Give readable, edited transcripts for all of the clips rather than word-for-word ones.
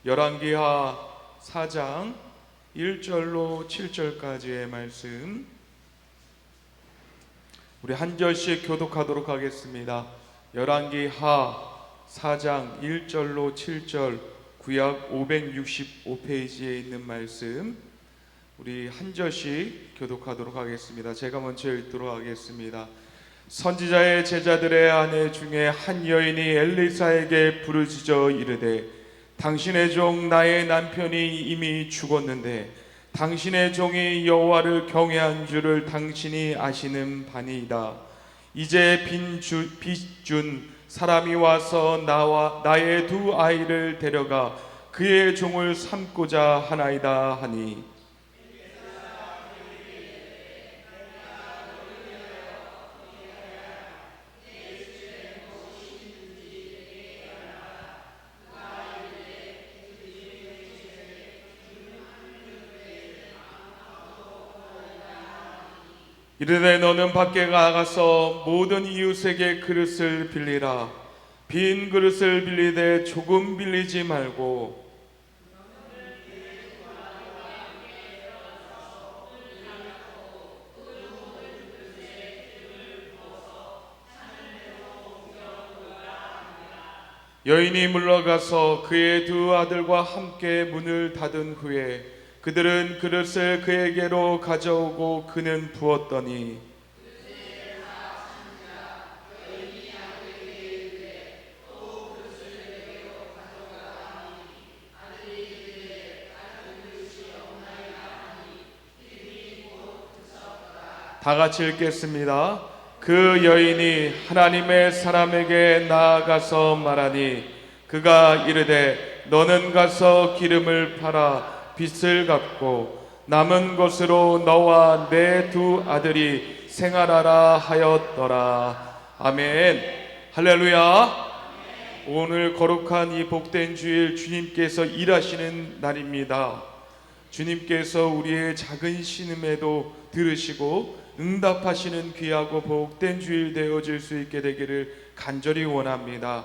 열왕기하 4장 1절로 7절까지의 말씀 우리 한 절씩 교독하도록 하겠습니다. 열왕기하 4장 1절로 7절 구약 565페이지에 있는 말씀 우리 한 절씩 교독하도록 하겠습니다. 제가 먼저 읽도록 하겠습니다. 선지자의 제자들의 아내 중에 한 여인이 엘리사에게 부르짖어 이르되 당신의 종 나의 남편이 이미 죽었는데 당신의 종이 여호와를 경외한 줄을 당신이 아시는 바니이다. 이제 빚준 사람이 와서 나의 두 아이를 데려가 그의 종을 삼고자 하나이다 하니 이르되 너는 밖에 나가서 모든 이웃에게 그릇을 빌리라. 빈 그릇을 빌리되 조금 빌리지 말고 여인이 물러가서 그의 두 아들과 함께 문을 닫은 후에 그들은 그릇을 그에게로 가져오고 그는 부었더니 다 같이 읽겠습니다. 그 여인이 하나님의 사람에게 나아가서 말하니 그가 이르되 너는 가서 기름을 팔아 빚을 갚고 남은 것으로 너와 내 두 아들이 생활하라 하였더라. 아멘. 할렐루야. 오늘 거룩한 이 복된 주일 주님께서 일하시는 날입니다. 주님께서 우리의 작은 신음에도 들으시고 응답하시는 귀하고 복된 주일 되어질 수 있게 되기를 간절히 원합니다.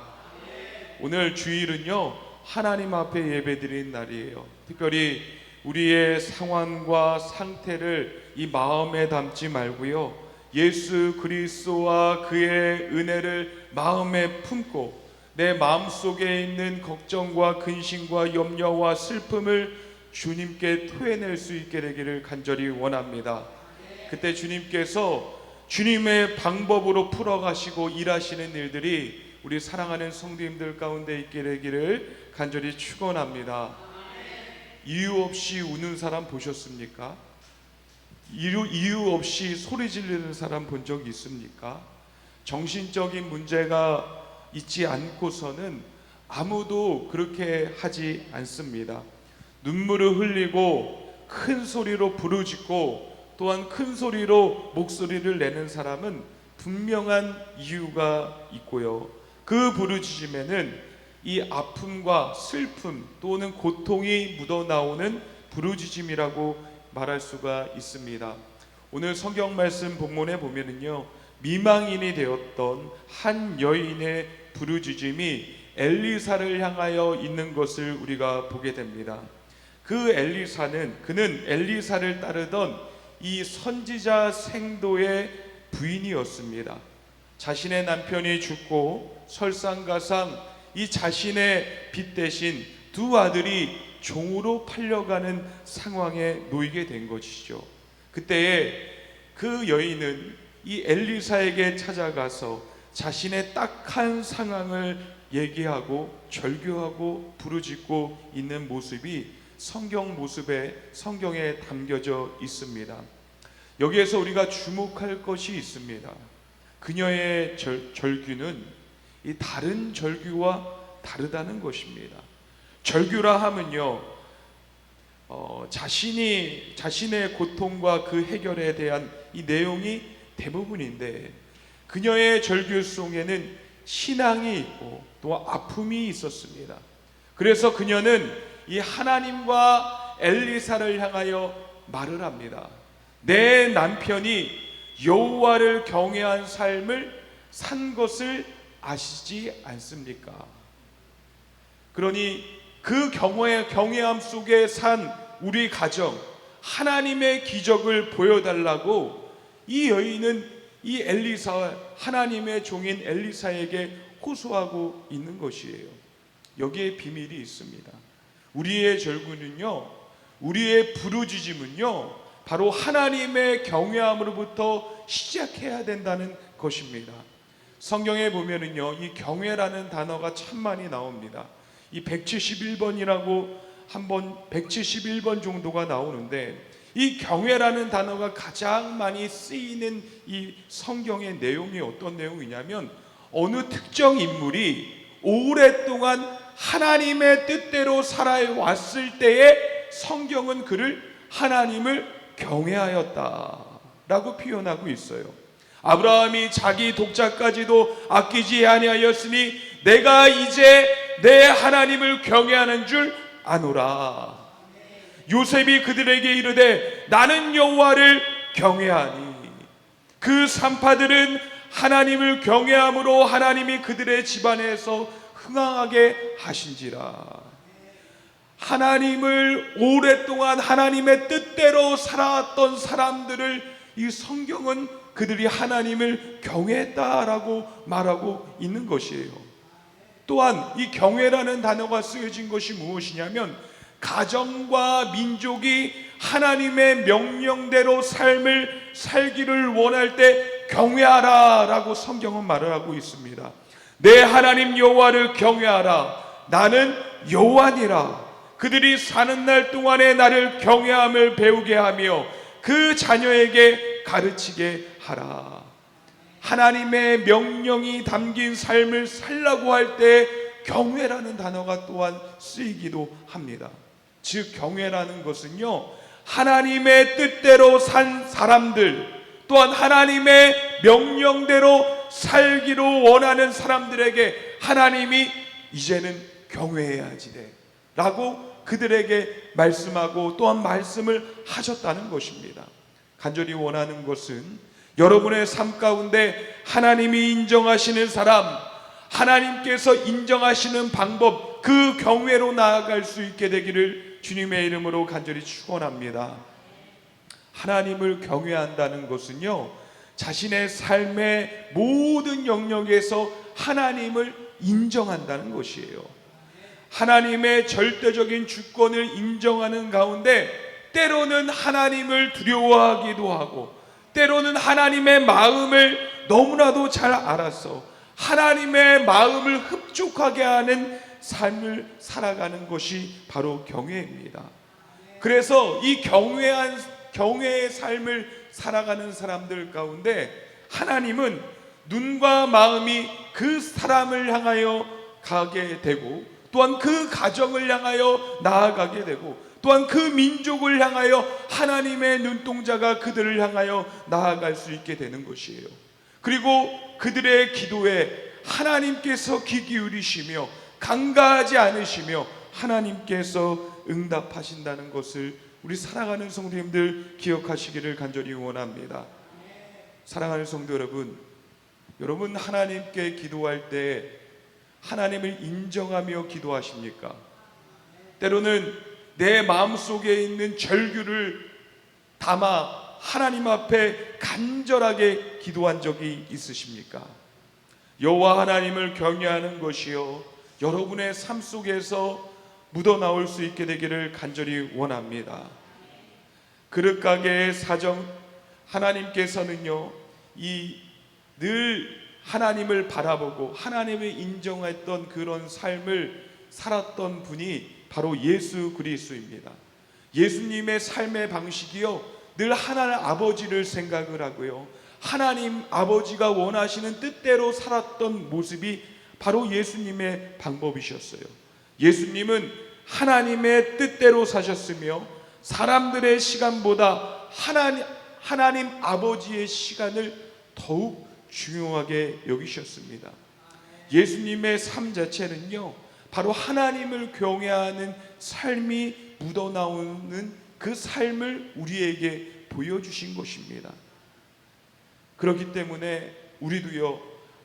오늘 주일은요 하나님 앞에 예배드리는 날이에요. 특별히 우리의 상황과 상태를 이 마음에 담지 말고요 예수 그리스도와 그의 은혜를 마음에 품고 내 마음속에 있는 걱정과 근심과 염려와 슬픔을 주님께 토해낼 수 있게 되기를 간절히 원합니다. 그때 주님께서 주님의 방법으로 풀어가시고 일하시는 일들이 우리 사랑하는 성도님들 가운데 있게 되기를 간절히 축원합니다. 이유 없이 우는 사람 보셨습니까? 이유 없이 소리 지르는 사람 본 적 있습니까? 정신적인 문제가 있지 않고서는 아무도 그렇게 하지 않습니다. 눈물을 흘리고 큰 소리로 부르짖고 또한 큰 소리로 목소리를 내는 사람은 분명한 이유가 있고요 그 부르짖음에는 이 아픔과 슬픔 또는 고통이 묻어나오는 부르짖음이라고 말할 수가 있습니다. 오늘 성경 말씀 본문에 보면은요 미망인이 되었던 한 여인의 부르짖음이 엘리사를 향하여 있는 것을 우리가 보게 됩니다. 그는 엘리사를 따르던 이 선지자 생도의 부인이었습니다. 자신의 남편이 죽고 설상가상 이 자신의 빚 대신 두 아들이 종으로 팔려가는 상황에 놓이게 된 것이죠. 그때에 그 여인은 이 엘리사에게 찾아가서 자신의 딱한 상황을 얘기하고 절규하고 부르짖고 있는 모습이 성경에 담겨져 있습니다. 여기에서 우리가 주목할 것이 있습니다. 그녀의 절규는 이 다른 절규와 다르다는 것입니다. 절규라 하면요 자신의 고통과 그 해결에 대한 이 내용이 대부분인데 그녀의 절규송에는 신앙이 있고 또 아픔이 있었습니다. 그래서 그녀는 이 하나님과 엘리사를 향하여 말을 합니다. 내 남편이 여호와를 경외한 삶을 산 것을 아시지 않습니까? 그러니 그 경외함 속에 산 우리 가정, 하나님의 기적을 보여달라고 이 여인은 이 엘리사, 하나님의 종인 엘리사에게 호소하고 있는 것이에요. 여기에 비밀이 있습니다. 우리의 절구는요, 우리의 부르짖음은요, 바로 하나님의 경외함으로부터 시작해야 된다는 것입니다. 성경에 보면은요, 이 경외라는 단어가 참 많이 나옵니다. 이 171번이라고 한번 171번 정도가 나오는데, 이 경외라는 단어가 가장 많이 쓰이는 이 성경의 내용이 어떤 내용이냐면, 어느 특정 인물이 오랫동안 하나님의 뜻대로 살아왔을 때에 성경은 그를 하나님을 경외하였다라고 표현하고 있어요. 아브라함이 자기 독자까지도 아끼지 아니하였으니 내가 이제 내 하나님을 경외하는 줄 아노라. 요셉이 그들에게 이르되 나는 여호와를 경외하니. 그 산파들은 하나님을 경외함으로 하나님이 그들의 집안에서 흥황하게 하신지라. 하나님을 오랫동안 하나님의 뜻대로 살아왔던 사람들을 이 성경은 그들이 하나님을 경외했다라고 말하고 있는 것이에요. 또한 이 경외라는 단어가 쓰여진 것이 무엇이냐면, 가정과 민족이 하나님의 명령대로 삶을 살기를 원할 때 경외하라 라고 성경은 말을 하고 있습니다. 내 하나님 여호와를 경외하라. 나는 여호와니라. 그들이 사는 날 동안에 나를 경외함을 배우게 하며 그 자녀에게 가르치게 하라. 하나님의 명령이 담긴 삶을 살라고 할 때 경외라는 단어가 또한 쓰이기도 합니다. 즉 경외라는 것은요, 하나님의 뜻대로 산 사람들, 또한 하나님의 명령대로 살기로 원하는 사람들에게 하나님이 이제는 경외해야지 돼 라고 그들에게 말씀하고 또한 말씀을 하셨다는 것입니다. 간절히 원하는 것은 여러분의 삶 가운데 하나님이 인정하시는 사람, 하나님께서 인정하시는 방법, 그 경외로 나아갈 수 있게 되기를 주님의 이름으로 간절히 축원합니다. 하나님을 경외한다는 것은요, 자신의 삶의 모든 영역에서 하나님을 인정한다는 것이에요. 하나님의 절대적인 주권을 인정하는 가운데 때로는 하나님을 두려워하기도 하고, 때로는 하나님의 마음을 너무나도 잘 알아서 하나님의 마음을 흡족하게 하는 삶을 살아가는 것이 바로 경외입니다. 그래서 이 경외의 삶을 살아가는 사람들 가운데 하나님은 눈과 마음이 그 사람을 향하여 가게 되고, 또한 그 가정을 향하여 나아가게 되고, 또한 그 민족을 향하여 하나님의 눈동자가 그들을 향하여 나아갈 수 있게 되는 것이에요. 그리고 그들의 기도에 하나님께서 귀 기울이시며 간과하지 않으시며 하나님께서 응답하신다는 것을 우리 사랑하는 성도님들 기억하시기를 간절히 원합니다. 사랑하는 성도 여러분, 여러분 하나님께 기도할 때 하나님을 인정하며 기도하십니까? 때로는 내 마음속에 있는 절규를 담아 하나님 앞에 간절하게 기도한 적이 있으십니까? 여호와 하나님을 경외하는 것이요, 여러분의 삶 속에서 묻어나올 수 있게 되기를 간절히 원합니다. 그릇가게의 사정, 하나님께서는요, 늘 하나님을 바라보고 하나님을 인정했던 그런 삶을 살았던 분이 바로 예수 그리스도입니다. 예수님의 삶의 방식이요, 늘 하나님 아버지를 생각을 하고요, 하나님 아버지가 원하시는 뜻대로 살았던 모습이 바로 예수님의 방법이셨어요. 예수님은 하나님의 뜻대로 사셨으며 사람들의 시간보다 하나님 아버지의 시간을 더욱 중요하게 여기셨습니다. 예수님의 삶 자체는요, 바로 하나님을 경외하는 삶이 묻어나오는 그 삶을 우리에게 보여주신 것입니다. 그렇기 때문에 우리도요,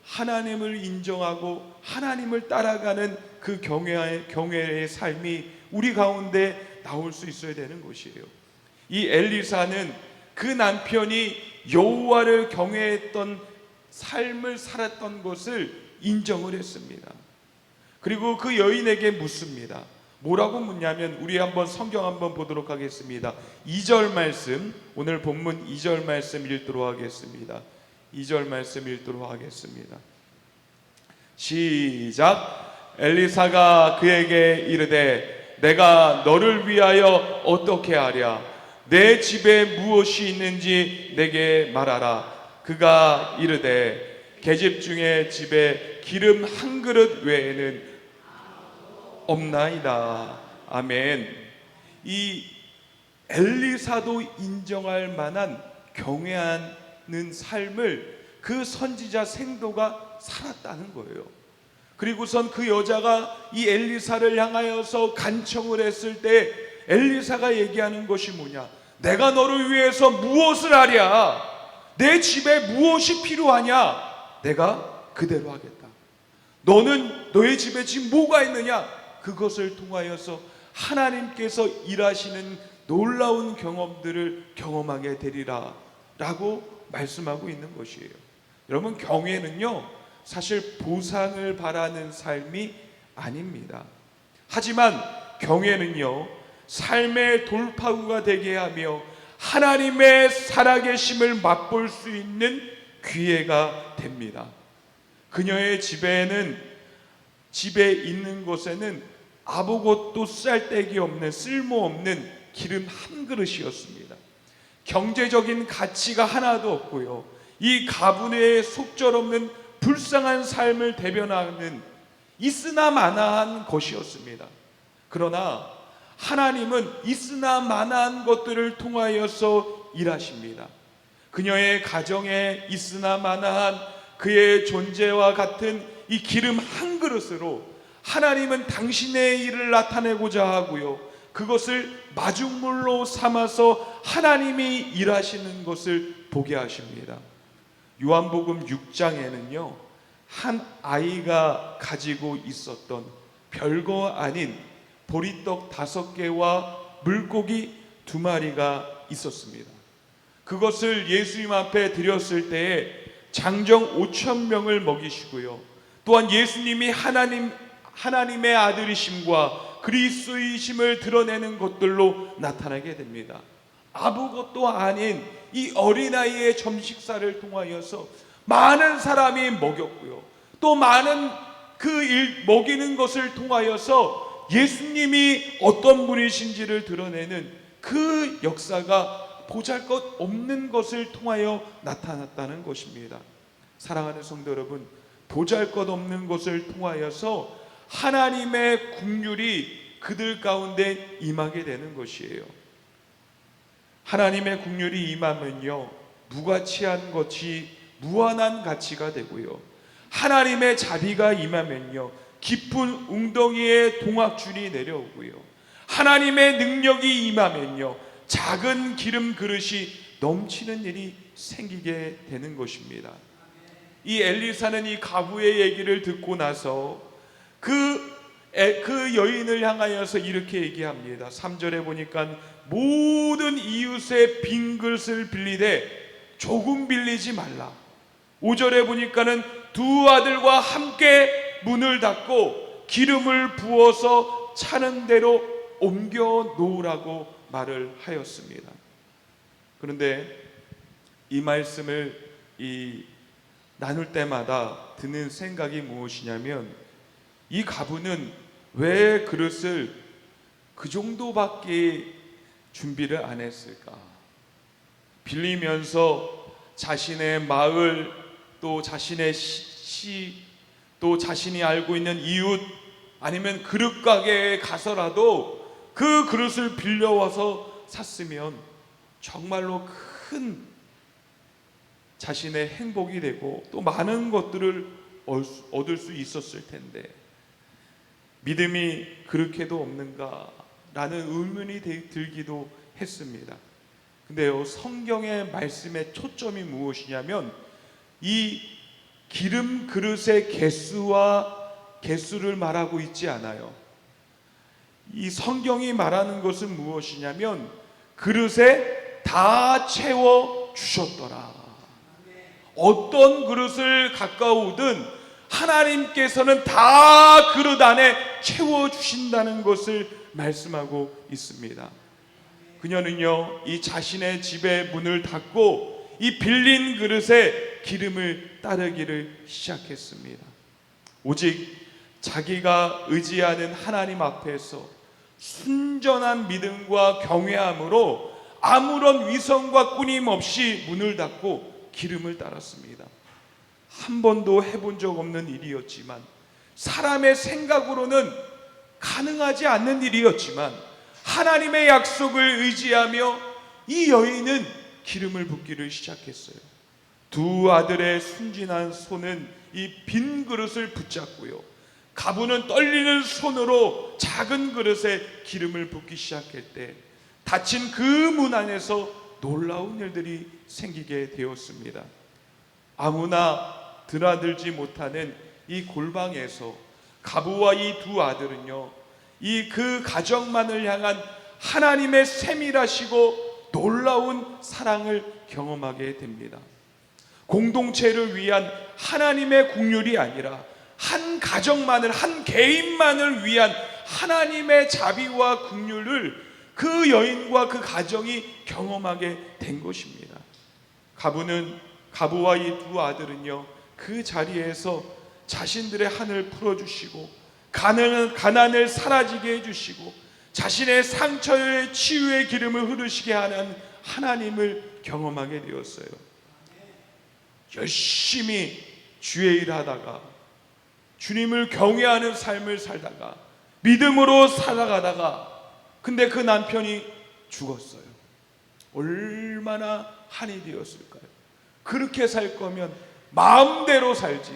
하나님을 인정하고 하나님을 따라가는 그 경외의 삶이 우리 가운데 나올 수 있어야 되는 것이에요. 이 엘리사는 그 남편이 여호와를 경외했던 삶을 살았던 것을 인정을 했습니다. 그리고 그 여인에게 묻습니다. 뭐라고 묻냐면, 우리 한번 성경 한번 보도록 하겠습니다. 2절 말씀, 오늘 본문 2절 말씀 읽도록 하겠습니다. 2절 말씀 읽도록 하겠습니다. 시작. 엘리사가 그에게 이르되 내가 너를 위하여 어떻게 하랴? 내 집에 무엇이 있는지 내게 말하라. 그가 이르되 계집 중에 집에 기름 한 그릇 외에는 없나이다. 아멘. 이 엘리사도 인정할 만한 경외하는 삶을 그 선지자 생도가 살았다는 거예요. 그리고선 그 여자가 이 엘리사를 향하여서 간청을 했을 때 엘리사가 얘기하는 것이 뭐냐? 내가 너를 위해서 무엇을 하랴? 내 집에 무엇이 필요하냐? 내가 그대로 하겠다. 너는 너의 집에 지금 뭐가 있느냐? 그것을 통하여서 하나님께서 일하시는 놀라운 경험들을 경험하게 되리라 라고 말씀하고 있는 것이에요. 여러분, 경외는요 사실 보상을 바라는 삶이 아닙니다. 하지만 경외는요 삶의 돌파구가 되게 하며 하나님의 살아계심을 맛볼 수 있는 기회가 됩니다. 그녀의 집에 있는 곳에는 아무것도 쓸데기 없는, 쓸모없는 기름 한 그릇이었습니다. 경제적인 가치가 하나도 없고요, 이 가문의 속절없는 불쌍한 삶을 대변하는 있으나 마나한 것이었습니다. 그러나 하나님은 있으나 마나한 것들을 통하여서 일하십니다. 그녀의 가정에 있으나 마나한 그의 존재와 같은 이 기름 한 그릇으로 하나님은 당신의 일을 나타내고자 하고요, 그것을 마중물로 삼아서 하나님이 일하시는 것을 보게 하십니다. 요한복음 6장에는요 한 아이가 가지고 있었던 별거 아닌 보리떡 5개와 물고기 2마리가 있었습니다. 그것을 예수님 앞에 드렸을 때에 장정 5,000명을 먹이시고요, 또한 예수님이 하나님의 아들이심과 그리스도이심을 드러내는 것들로 나타나게 됩니다. 아무것도 아닌 이 어린아이의 점식사를 통하여서 많은 사람이 먹였고요, 또 많은 그 먹이는 것을 통하여서 예수님이 어떤 분이신지를 드러내는 그 역사가 보잘것없는 것을 통하여 나타났다는 것입니다. 사랑하는 성도 여러분, 보잘것없는 것을 통하여서 하나님의 긍휼이 그들 가운데 임하게 되는 것이에요. 하나님의 긍휼이 임하면요 무가치한 것이 무한한 가치가 되고요, 하나님의 자비가 임하면요 깊은 웅덩이에 동학줄이 내려오고요, 하나님의 능력이 임하면요 작은 기름 그릇이 넘치는 일이 생기게 되는 것입니다. 이 엘리사는 이 가부의 얘기를 듣고 나서 그 여인을 향하여서 이렇게 얘기합니다. 3절에 보니까 모든 이웃의 빈 그릇을 빌리되 조금 빌리지 말라. 5절에 보니까는 2 아들과 함께 문을 닫고 기름을 부어서 차는 대로 옮겨 놓으라고 말을 하였습니다. 그런데 이 말씀을 나눌 때마다 드는 생각이 무엇이냐면, 이 가부는 왜 그릇을 그 정도밖에 준비를 안 했을까? 빌리면서 자신의 마을, 또 자신의 시, 또 자신이 알고 있는 이웃, 아니면 그릇 가게에 가서라도 그 그릇을 빌려와서 샀으면 정말로 큰 자신의 행복이 되고 또 많은 것들을 얻을 수 있었을 텐데, 믿음이 그렇게도 없는가 라는 의문이 들기도 했습니다. 근데요, 성경의 말씀의 초점이 무엇이냐면 이 기름 그릇의 개수를 말하고 있지 않아요. 이 성경이 말하는 것은 무엇이냐면 그릇에 다 채워 주셨더라. 어떤 그릇을 가까우든 하나님께서는 다 그릇 안에 채워 주신다는 것을 말씀하고 있습니다. 그녀는요, 이 자신의 집의 문을 닫고 이 빌린 그릇에 기름을 따르기를 시작했습니다. 오직 자기가 의지하는 하나님 앞에서 순전한 믿음과 경외함으로 아무런 위선과 꾸님 없이 문을 닫고 기름을 따랐습니다. 한 번도 해본 적 없는 일이었지만, 사람의 생각으로는 가능하지 않는 일이었지만, 하나님의 약속을 의지하며 이 여인은 기름을 붓기를 시작했어요. 두 아들의 순진한 손은 이 빈 그릇을 붙잡고요, 가부는 떨리는 손으로 작은 그릇에 기름을 붓기 시작할 때 닫힌 그 문 안에서 놀라운 일들이 생기게 되었습니다. 아무나 드나들지 못하는 이 골방에서 가부와 이 두 아들은요, 이 그 가정만을 향한 하나님의 세밀하시고 놀라운 사랑을 경험하게 됩니다. 공동체를 위한 하나님의 국률이 아니라 한 가정만을, 한 개인만을 위한 하나님의 자비와 국률을 그 여인과 그 가정이 경험하게 된 것입니다. 가부와 이 두 아들은요, 그 자리에서 자신들의 한을 풀어주시고 가난을 사라지게 해주시고 자신의 상처에 치유의 기름을 흐르시게 하는 하나님을 경험하게 되었어요. 열심히 주의 일을 하다가, 주님을 경외하는 삶을 살다가, 믿음으로 살아가다가, 근데 그 남편이 죽었어요. 얼마나 한이 되었을까요? 그렇게 살 거면 마음대로 살지,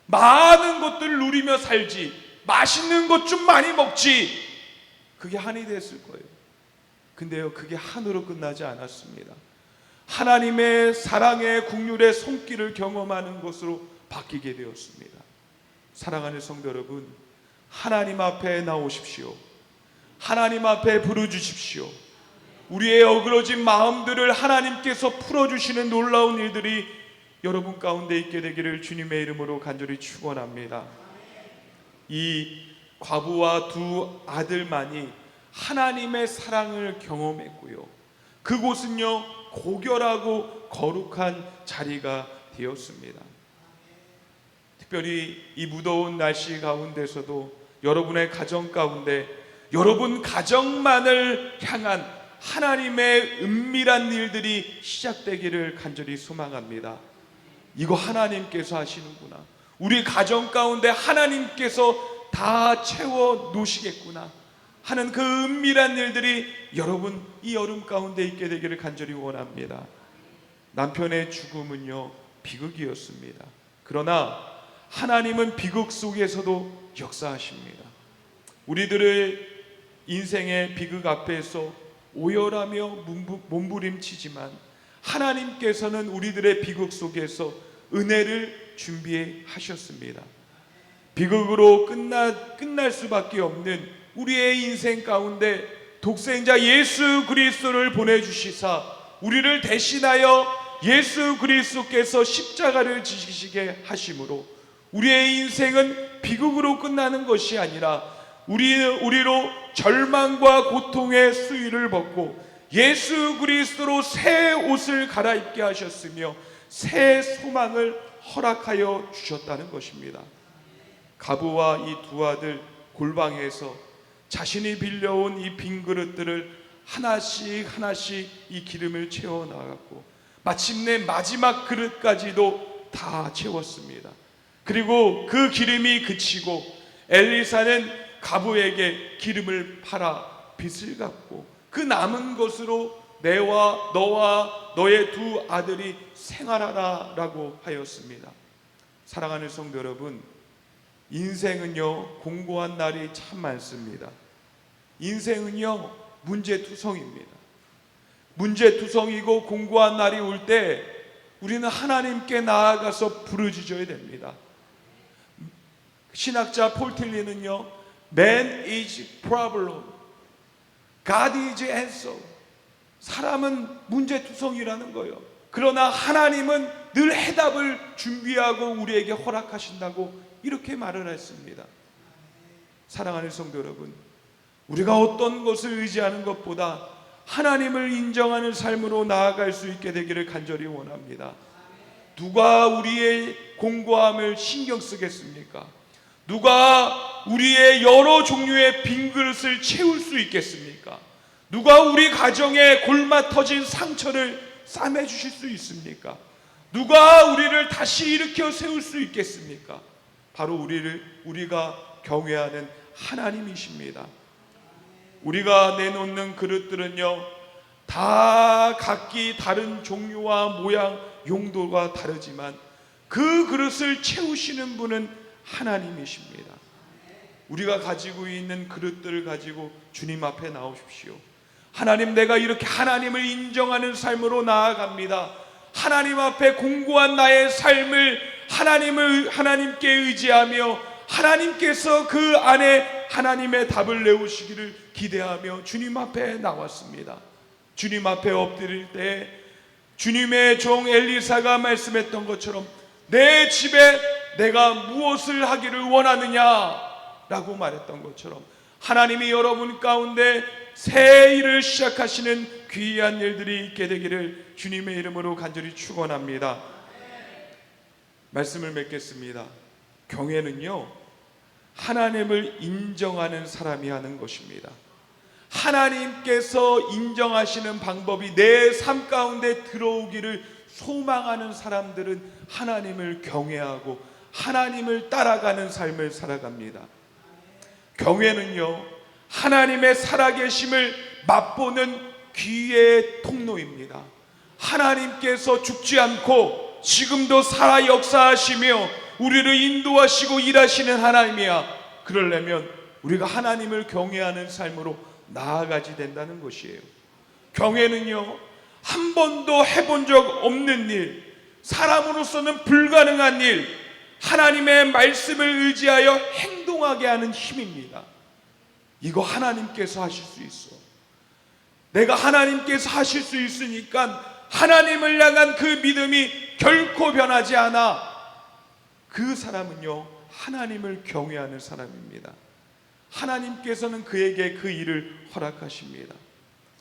많은 것들을 누리며 살지, 맛있는 것 좀 많이 먹지, 그게 한이 됐을 거예요. 근데요, 그게 한으로 끝나지 않았습니다. 하나님의 사랑의 국률의 손길을 경험하는 것으로 바뀌게 되었습니다. 사랑하는 성도 여러분, 하나님 앞에 나오십시오. 하나님 앞에 부르주십시오. 우리의 어그러진 마음들을 하나님께서 풀어주시는 놀라운 일들이 여러분 가운데 있게 되기를 주님의 이름으로 간절히 축원합니다. 이 과부와 두 아들만이 하나님의 사랑을 경험했고요, 그곳은요 고결하고 거룩한 자리가 되었습니다. 특별히 이 무더운 날씨 가운데서도 여러분의 가정 가운데 여러분 가정만을 향한 하나님의 은밀한 일들이 시작되기를 간절히 소망합니다. 이거 하나님께서 하시는구나, 우리 가정 가운데 하나님께서 다 채워 놓으시겠구나 하는 그 은밀한 일들이 여러분 이 여름 가운데 있게 되기를 간절히 원합니다. 남편의 죽음은요 비극이었습니다. 그러나 하나님은 비극 속에서도 역사하십니다. 우리들의 인생의 비극 앞에서 오열하며 몸부림치지만 하나님께서는 우리들의 비극 속에서 은혜를 준비하셨습니다. 비극으로 끝날 수밖에 없는 우리의 인생 가운데 독생자 예수 그리스도를 보내주시사 우리를 대신하여 예수 그리스도께서 십자가를 지시게 하심으로 우리의 인생은 비극으로 끝나는 것이 아니라 우리로 절망과 고통의 수위를 벗고 예수 그리스도로 새 옷을 갈아입게 하셨으며 새 소망을 허락하여 주셨다는 것입니다. 가부와 이 두 아들 골방에서 자신이 빌려온 이 빈 그릇들을 하나씩 이 기름을 채워 나갔고 마침내 마지막 그릇까지도 다 채웠습니다. 그리고 그 기름이 그치고 엘리사는 가부에게 기름을 팔아 빚을 갚고 그 남은 것으로 너와 너의 두 아들이 생활하라라고 하였습니다. 사랑하는 성도 여러분, 인생은요 공고한 날이 참 많습니다. 인생은요 문제투성입니다. 문제투성이고 공고한 날이 올 때 우리는 하나님께 나아가서 부르짖어야 됩니다. 신학자 폴 틸리는요, Man is problem, God is answer. 사람은 문제투성이라는 거예요. 그러나 하나님은 늘 해답을 준비하고 우리에게 허락하신다고 이렇게 말을 했습니다. 사랑하는 성도 여러분, 우리가 어떤 것을 의지하는 것보다 하나님을 인정하는 삶으로 나아갈 수 있게 되기를 간절히 원합니다. 누가 우리의 공고함을 신경 쓰겠습니까? 누가 우리의 여러 종류의 빈 그릇을 채울 수 있겠습니까? 누가 우리 가정에 골마 터진 상처를 싸매 주실 수 있습니까? 누가 우리를 다시 일으켜 세울 수 있겠습니까? 바로 우리가 경외하는 하나님이십니다. 우리가 내놓는 그릇들은요, 다 각기 다른 종류와 모양, 용도가 다르지만 그 그릇을 채우시는 분은 하나님이십니다. 우리가 가지고 있는 그릇들을 가지고 주님 앞에 나오십시오. 하나님, 내가 이렇게 하나님을 인정하는 삶으로 나아갑니다. 하나님 앞에 공고한 나의 삶을 하나님께 의지하며 하나님께서 그 안에 하나님의 답을 내오시기를 기대하며 주님 앞에 나왔습니다. 주님 앞에 엎드릴 때 주님의 종 엘리사가 말씀했던 것처럼 내 집에 내가 무엇을 하기를 원하느냐라고 말했던 것처럼 하나님이 여러분 가운데 새 일을 시작하시는 귀한 일들이 있게 되기를 주님의 이름으로 간절히 축원합니다. 말씀을 맺겠습니다. 경외는요, 하나님을 인정하는 사람이 하는 것입니다. 하나님께서 인정하시는 방법이 내 삶 가운데 들어오기를 소망하는 사람들은 하나님을 경외하고 하나님을 따라가는 삶을 살아갑니다. 경외는요, 하나님의 살아계심을 맛보는 귀의 통로입니다. 하나님께서 죽지 않고 지금도 살아 역사하시며 우리를 인도하시고 일하시는 하나님이야. 그러려면 우리가 하나님을 경외하는 삶으로 나아가지 된다는 것이에요. 경외는요, 한 번도 해본 적 없는 일, 사람으로서는 불가능한 일, 하나님의 말씀을 의지하여 행동하게 하는 힘입니다. 이거 하나님께서 하실 수 있어. 내가 하나님께서 하실 수 있으니까 하나님을 향한 그 믿음이 결코 변하지 않아. 그 사람은요, 하나님을 경외하는 사람입니다. 하나님께서는 그에게 그 일을 허락하십니다.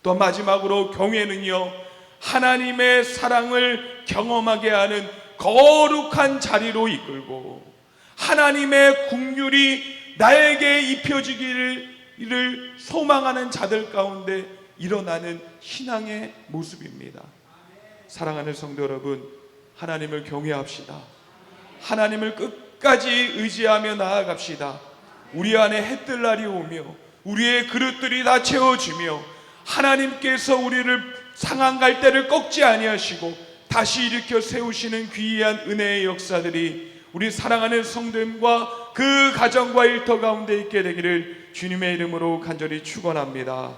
또 마지막으로 경외는요, 하나님의 사랑을 경험하게 하는 거룩한 자리로 이끌고 하나님의 긍휼이 나에게 입혀지기를 소망하는 자들 가운데 일어나는 신앙의 모습입니다. 사랑하는 성도 여러분, 하나님을 경외합시다. 하나님을 끝까지 의지하며 나아갑시다. 우리 안에 해뜰 날이 오며 우리의 그릇들이 다 채워지며 하나님께서 우리를 상한 갈대를 꺾지 아니하시고 다시 일으켜 세우시는 귀한 은혜의 역사들이 우리 사랑하는 성도님과 그 가정과 일터 가운데 있게 되기를 주님의 이름으로 간절히 축원합니다.